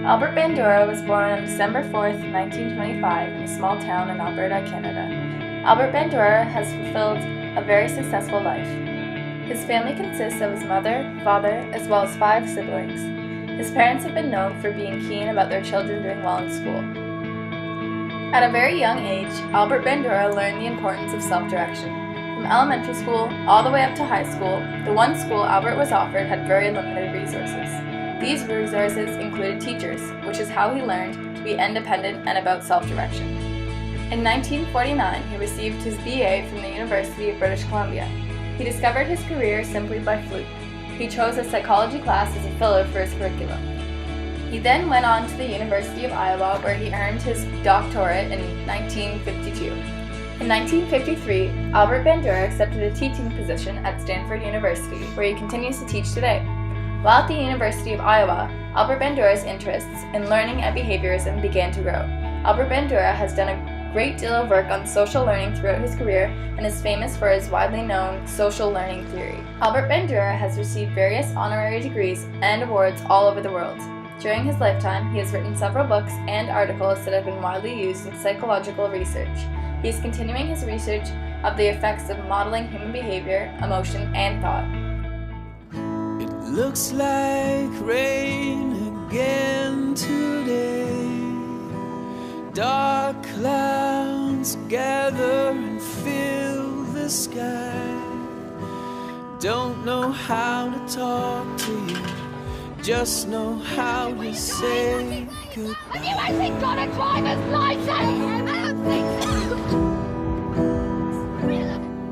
Albert Bandura was born on December 4th, 1925 in a small town in Alberta, Canada. Albert Bandura has fulfilled a very successful life. His family consists of his mother, father, as well as 5 siblings. His parents have been known for being keen about their children doing well in school. At a very young age, Albert Bandura learned the importance of self-direction. From elementary school all the way up to high school, the one school Albert was offered had very limited resources. These resources included teachers, which is how he learned to be independent and about self-direction. In 1949, he received his BA from the University of British Columbia. He discovered his career simply by fluke. He chose a psychology class as a filler for his curriculum. He then went on to the University of Iowa, where he earned his doctorate in 1952. In 1953, Albert Bandura accepted a teaching position at Stanford University, where he continues to teach today. While at the University of Iowa, Albert Bandura's interests in learning and behaviorism began to grow. Albert Bandura has done a great deal of work on social learning throughout his career and is famous for his widely known social learning theory. Albert Bandura has received various honorary degrees and awards all over the world. During his lifetime, he has written several books and articles that have been widely used in psychological research. He is continuing his research of the effects of modeling human behavior, emotion, and thought. Looks like rain again today. Dark clouds gather and fill the sky. Don't know how to talk to you, just know how to say goodbye. Have you actually got a driver's license? I don't think so.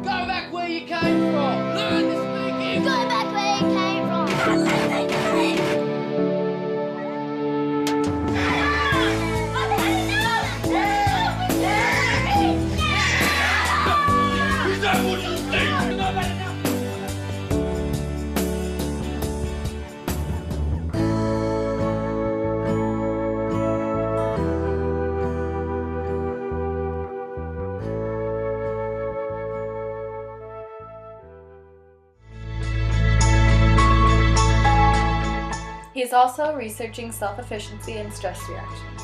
Go back where you came from. Learn to speak English. Go back where you came from. Is that what you think? He is also researching self-efficiency and stress reactions.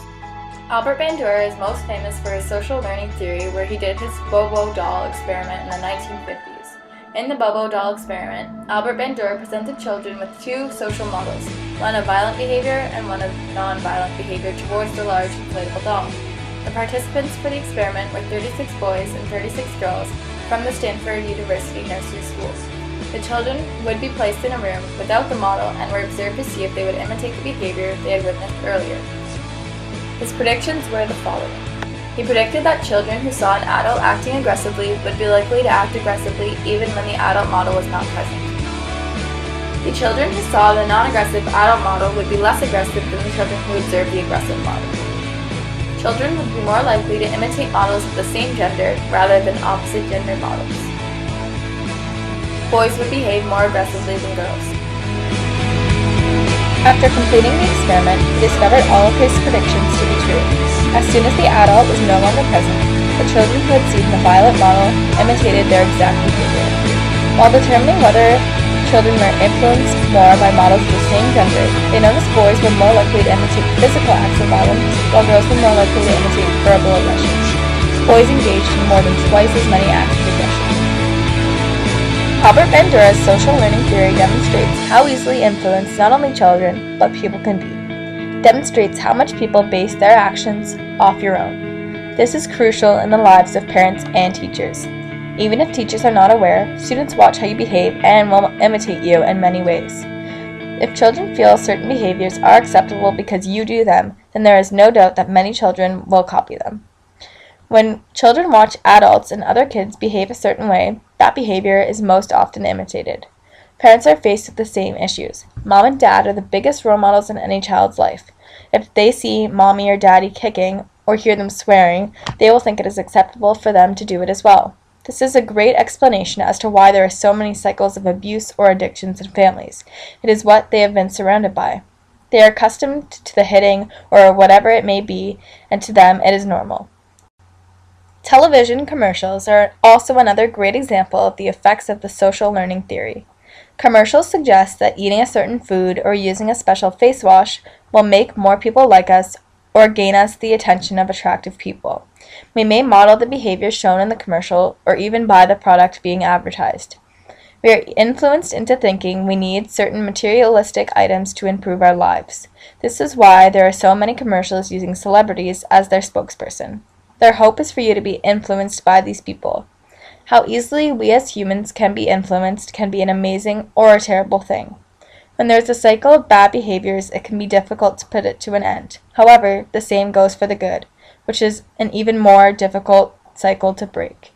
Albert Bandura is most famous for his social learning theory, where he did his Bobo doll experiment in the 1950s. In the Bobo doll experiment, Albert Bandura presented children with 2 social models, one of violent behavior and one of non-violent behavior towards the large inflatable doll. The participants for the experiment were 36 boys and 36 girls from the Stanford University nursery schools. The children would be placed in a room without the model and were observed to see if they would imitate the behavior they had witnessed earlier. His predictions were the following. He predicted that children who saw an adult acting aggressively would be likely to act aggressively even when the adult model was not present. The children who saw the non-aggressive adult model would be less aggressive than the children who observed the aggressive model. Children would be more likely to imitate models of the same gender rather than opposite gender models. Boys would behave more aggressively than girls. After completing the experiment, he discovered all of his predictions to be true. As soon as the adult was no longer present, the children who had seen the violent model imitated their exact behavior. While determining whether children were influenced more by models of the same gender, they noticed boys were more likely to imitate physical acts of violence, while girls were more likely to imitate verbal aggression. Boys engaged in more than twice as many acts of aggression. Albert Bandura's social learning theory demonstrates how easily influenced not only children, but people can be. Demonstrates how much people base their actions off your own. This is crucial in the lives of parents and teachers. Even if teachers are not aware, students watch how you behave and will imitate you in many ways. If children feel certain behaviors are acceptable because you do them, then there is no doubt that many children will copy them. When children watch adults and other kids behave a certain way, that behavior is most often imitated. Parents are faced with the same issues. Mom and dad are the biggest role models in any child's life. If they see mommy or daddy kicking or hear them swearing, they will think it is acceptable for them to do it as well. This is a great explanation as to why there are so many cycles of abuse or addictions in families. It is what they have been surrounded by. They are accustomed to the hitting or whatever it may be, and to them it is normal. Television commercials are also another great example of the effects of the social learning theory. Commercials suggest that eating a certain food or using a special face wash will make more people like us or gain us the attention of attractive people. We may model the behavior shown in the commercial or even buy the product being advertised. We are influenced into thinking we need certain materialistic items to improve our lives. This is why there are so many commercials using celebrities as their spokesperson. Their hope is for you to be influenced by these people. How easily we as humans can be influenced can be an amazing or a terrible thing. When there is a cycle of bad behaviors, it can be difficult to put it to an end. However, the same goes for the good, which is an even more difficult cycle to break.